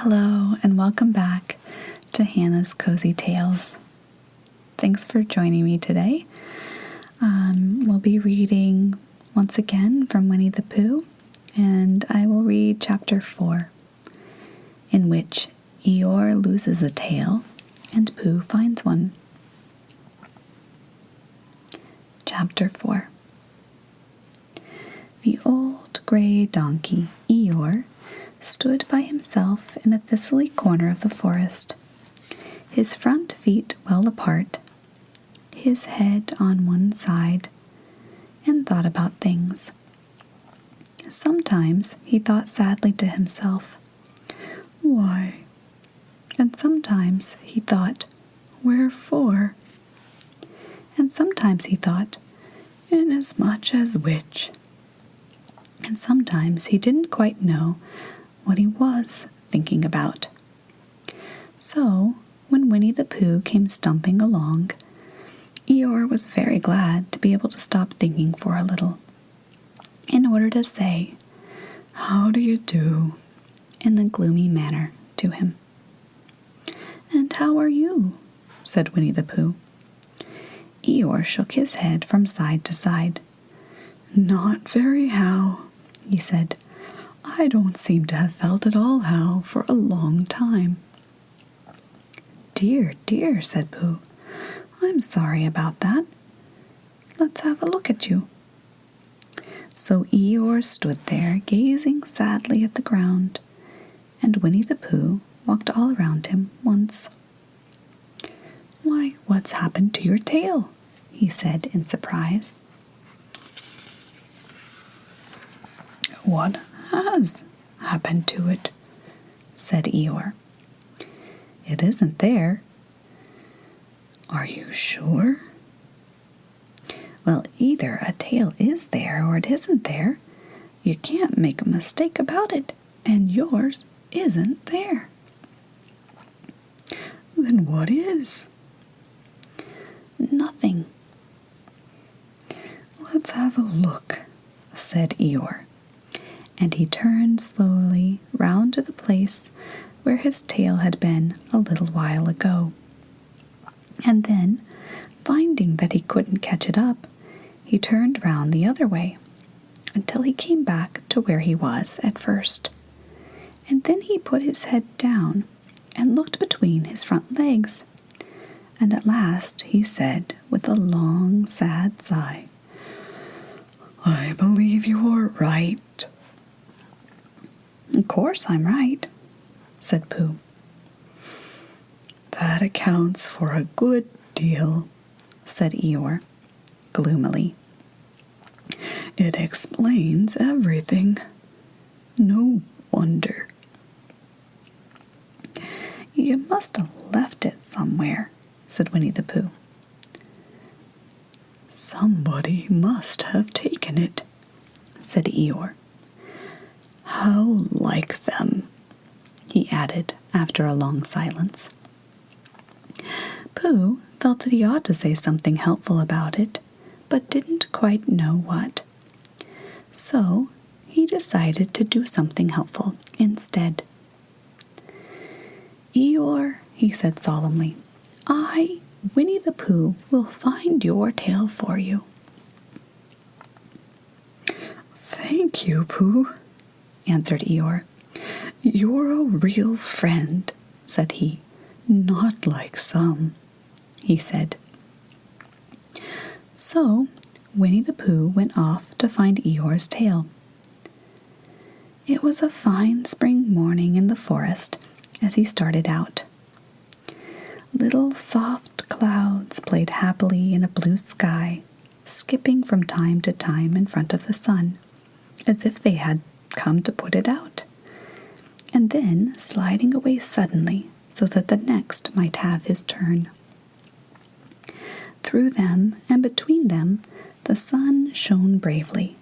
Hello, and welcome back to Hannah's Cozy Tales. Thanks for joining me today. We'll be reading once again from Winnie the Pooh, and I will read chapter 4, in which Eeyore loses a tail and Pooh finds one. Chapter 4. The old gray donkey, Eeyore, stood by himself in a thistly corner of the forest, his front feet well apart, his head on one side, and thought about things. Sometimes he thought sadly to himself, "Why?" And sometimes he thought, "Wherefore?" And sometimes he thought, "Inasmuch as which?" And sometimes he didn't quite know what he was thinking about. So, when Winnie the Pooh came stumping along, Eeyore was very glad to be able to stop thinking for a little, in order to say, "How do you do?" in a gloomy manner to him. "And how are you?" said Winnie the Pooh. Eeyore shook his head from side to side. "Not very how," he said. "I don't seem to have felt at all how for a long time." "Dear, dear," said Pooh. "I'm sorry about that. Let's have a look at you." So Eeyore stood there, gazing sadly at the ground, and Winnie the Pooh walked all around him once. "Why, what's happened to your tail?" he said in surprise. "What has happened to it?" said Eeyore. "It isn't there." "Are you sure?" "Well, either a tail is there or it isn't there. You can't make a mistake about it, and yours isn't there." "Then what is?" "Nothing." "Let's have a look," said Eeyore, and he turned slowly round to the place where his tail had been a little while ago. And then, finding that he couldn't catch it up, he turned round the other way, until he came back to where he was at first. And then he put his head down and looked between his front legs, and at last he said with a long, sad sigh, "I believe you're right." "Of course I'm right," said Pooh. "That accounts for a good deal," said Eeyore, gloomily. "It explains everything. No wonder." "You must have left it somewhere," said Winnie the Pooh. "Somebody must have taken it," said Eeyore. "How like them," he added after a long silence. Pooh felt that he ought to say something helpful about it, but didn't quite know what. So he decided to do something helpful instead. "Eeyore," he said solemnly, "I, Winnie the Pooh, will find your tail for you." "Thank you, Pooh," answered Eeyore. "You're a real friend," said he. "Not like some," he said. So Winnie the Pooh went off to find Eeyore's tail. It was a fine spring morning in the forest as he started out. Little soft clouds played happily in a blue sky, skipping from time to time in front of the sun, as if they had come to put it out, and then sliding away suddenly so that the next might have his turn. Through them and between them the sun shone bravely,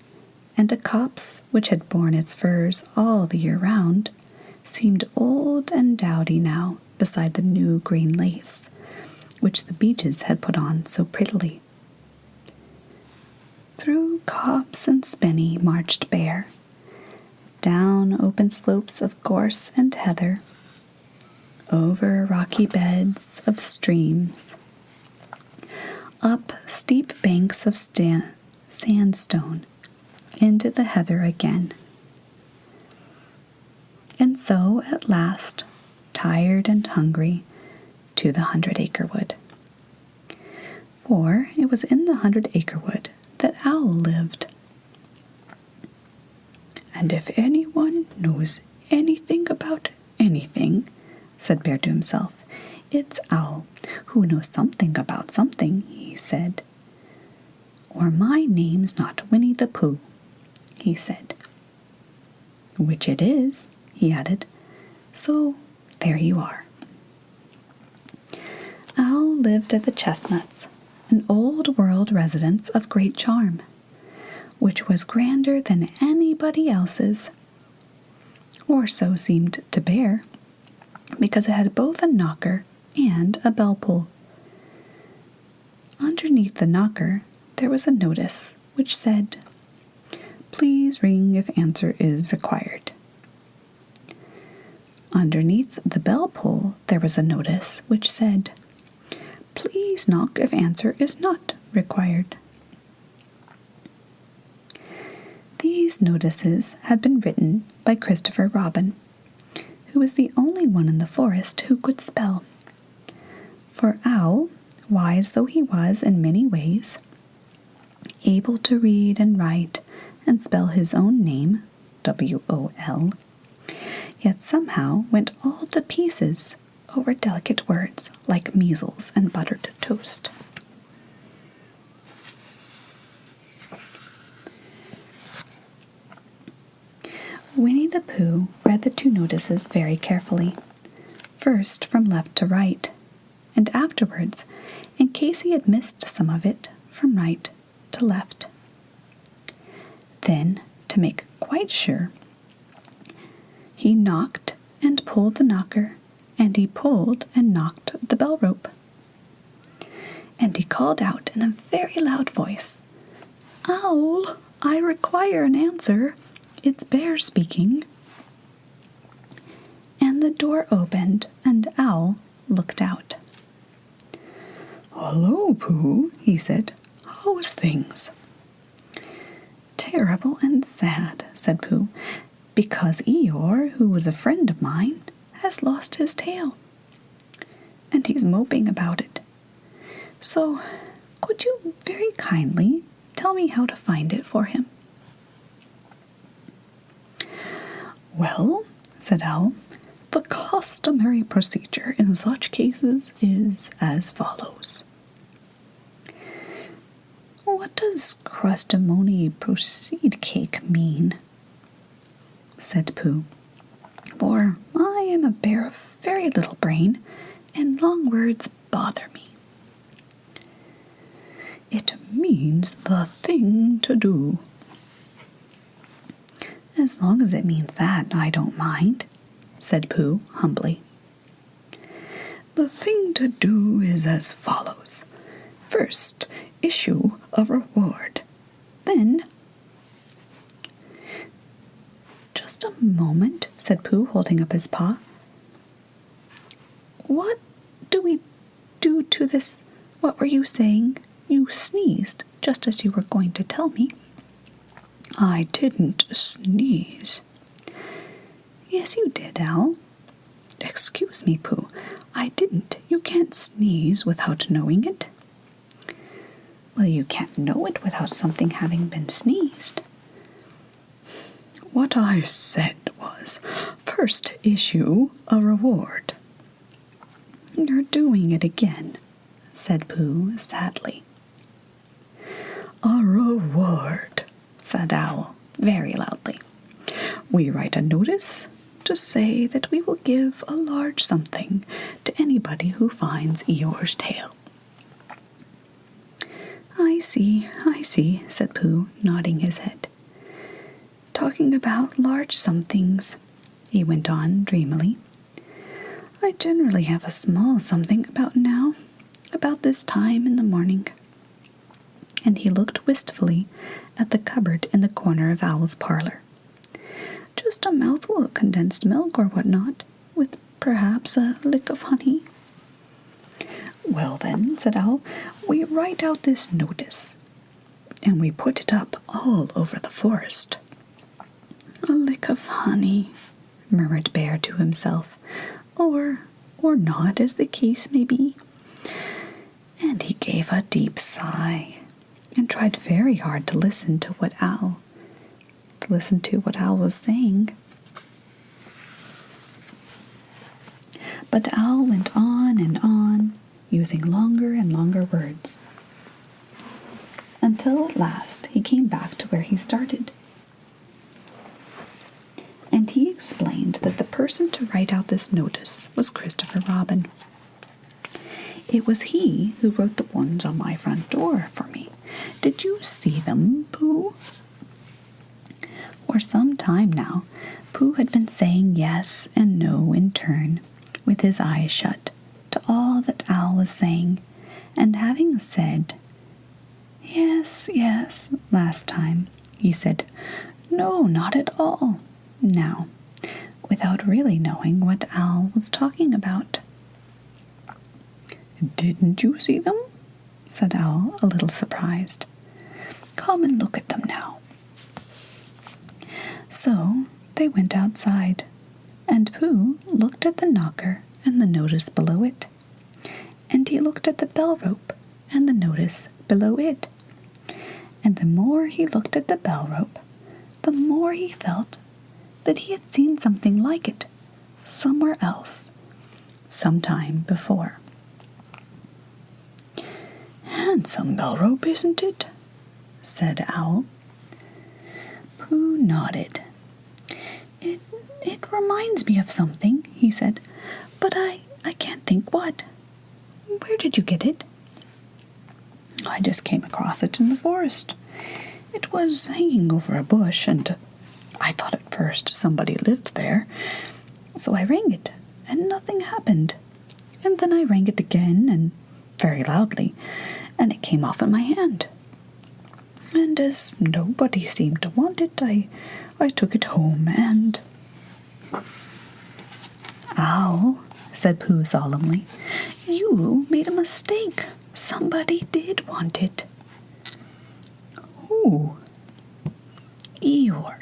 and a copse which had borne its furs all the year round seemed old and dowdy now beside the new green lace, which the beeches had put on so prettily. Through copse and spinney marched Bear, down open slopes of gorse and heather, over rocky beds of streams, up steep banks of sandstone, into the heather again. And so, at last, tired and hungry, to the 100-acre wood. For it was in the 100-acre wood that Owl lived. "And if anyone knows anything about anything," said Bear to himself, "it's Owl, who knows something about something," he said. "Or my name's not Winnie the Pooh," he said. "Which it is," he added. "So there you are." Owl lived at the Chestnuts, an old-world residence of great charm, which was grander than anybody else's. Or so seemed to Bear, because it had both a knocker and a bell pull. Underneath the knocker there was a notice which said, "Please ring if answer is required." Underneath the bell pull there was a notice which said, "Please knock if answer is not required." These notices had been written by Christopher Robin, who was the only one in the forest who could spell. For Owl, wise though he was in many ways, able to read and write and spell his own name, W-O-L, yet somehow went all to pieces over delicate words like measles and buttered toast. Winnie the Pooh read the two notices very carefully, first from left to right, and afterwards, in case he had missed some of it, from right to left. Then, to make quite sure, he knocked and pulled the knocker, and he pulled and knocked the bell rope. And he called out in a very loud voice, "Owl, I require an answer. It's Bear speaking." And the door opened, and Owl looked out. "Hello, Pooh," he said. "How's things?" "Terrible and sad," said Pooh, "because Eeyore, who was a friend of mine, has lost his tail, and he's moping about it. So, could you very kindly tell me how to find it for him?" "Well," said Owl, "the customary procedure in such cases is as follows." "What does crustamony proceed cake mean?" said Pooh. "For I am a bear of very little brain, and long words bother me." "It means the thing to do." "As long as it means that, I don't mind," said Pooh humbly. "The thing to do is as follows. First, issue a reward. Then—" "Just a moment," said Pooh, holding up his paw. "What do we do to this? What were you saying? You sneezed just as you were going to tell me." "I didn't sneeze." "Yes, you did, Owl." "Excuse me, Pooh. I didn't. You can't sneeze without knowing it." "Well, you can't know it without something having been sneezed." "What I said was, first issue a reward." "You're doing it again," said Pooh sadly. "A reward," said Owl very loudly. "We write a notice to say that we will give a large something to anybody who finds Eeyore's tail." I see," said Pooh, nodding his head. "Talking about large somethings," he went on dreamily, "I generally have a small something about now, about this time in the morning." And he looked wistfully at the cupboard in the corner of Owl's parlor. "Just a mouthful of condensed milk or what not, with perhaps a lick of honey." "Well then," said Owl, "we write out this notice, and we put it up all over the forest." "A lick of honey," murmured Bear to himself, or not, as the case may be. And he gave a deep sigh, and tried very hard to listen to what Owl was saying. But Owl went on and on, using longer and longer words, until at last he came back to where he started. And he explained that the person to write out this notice was Christopher Robin. "It was he who wrote the ones on my front door for me. Did you see them, Pooh?" For some time now, Pooh had been saying yes and no in turn, with his eyes shut, to all that Owl was saying, and having said "Yes, yes," last time, he said "No, not at all," now, without really knowing what Owl was talking about. "Didn't you see them?" said Owl, a little surprised. "Come and look at them now." So they went outside, and Pooh looked at the knocker and the notice below it, and he looked at the bell rope and the notice below it. And the more he looked at the bell rope, the more he felt that he had seen something like it somewhere else, sometime before. "Handsome bell rope, isn't it?" said Owl. Pooh nodded. It reminds me of something," he said, "but I can't think what. Where did you get it?" "I just came across it in the forest. It was hanging over a bush, and I thought at first somebody lived there. So I rang it, and nothing happened. And then I rang it again, and very loudly, and it came off in my hand. And as nobody seemed to want it, I took it home, and—" "Owl," said Pooh solemnly, "you made a mistake. Somebody did want it." "Who?" "Eeyore.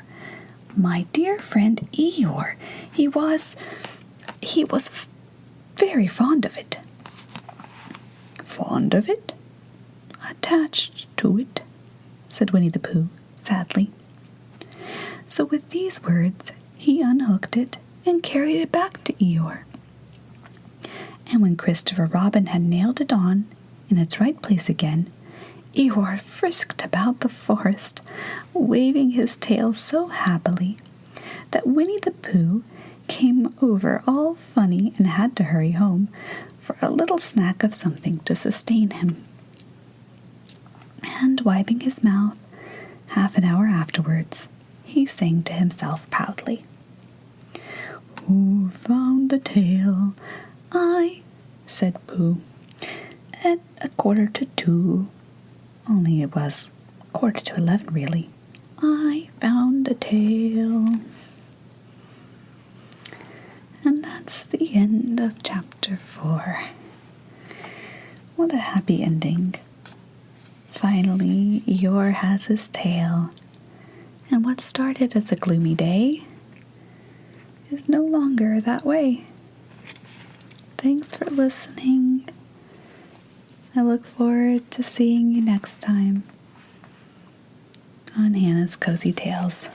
My dear friend Eeyore. He was very fond of it." "Fond of it?" "Attached to it," said Winnie the Pooh, sadly. So with these words, he unhooked it and carried it back to Eeyore. And when Christopher Robin had nailed it on in its right place again, Eeyore frisked about the forest, waving his tail so happily that Winnie the Pooh came over all funny and had to hurry home for a little snack of something to sustain him. And wiping his mouth, half an hour afterwards, he sang to himself proudly. "Who found the tail?" "I," said Pooh, "at 1:45. Only it was 11:15, really. "I found the tail." And that's the end of chapter 4. What a happy ending. Finally, Eeyore has his tail, and what started as a gloomy day is no longer that way. Thanks for listening. I look forward to seeing you next time on Hannah's Cozy Tales.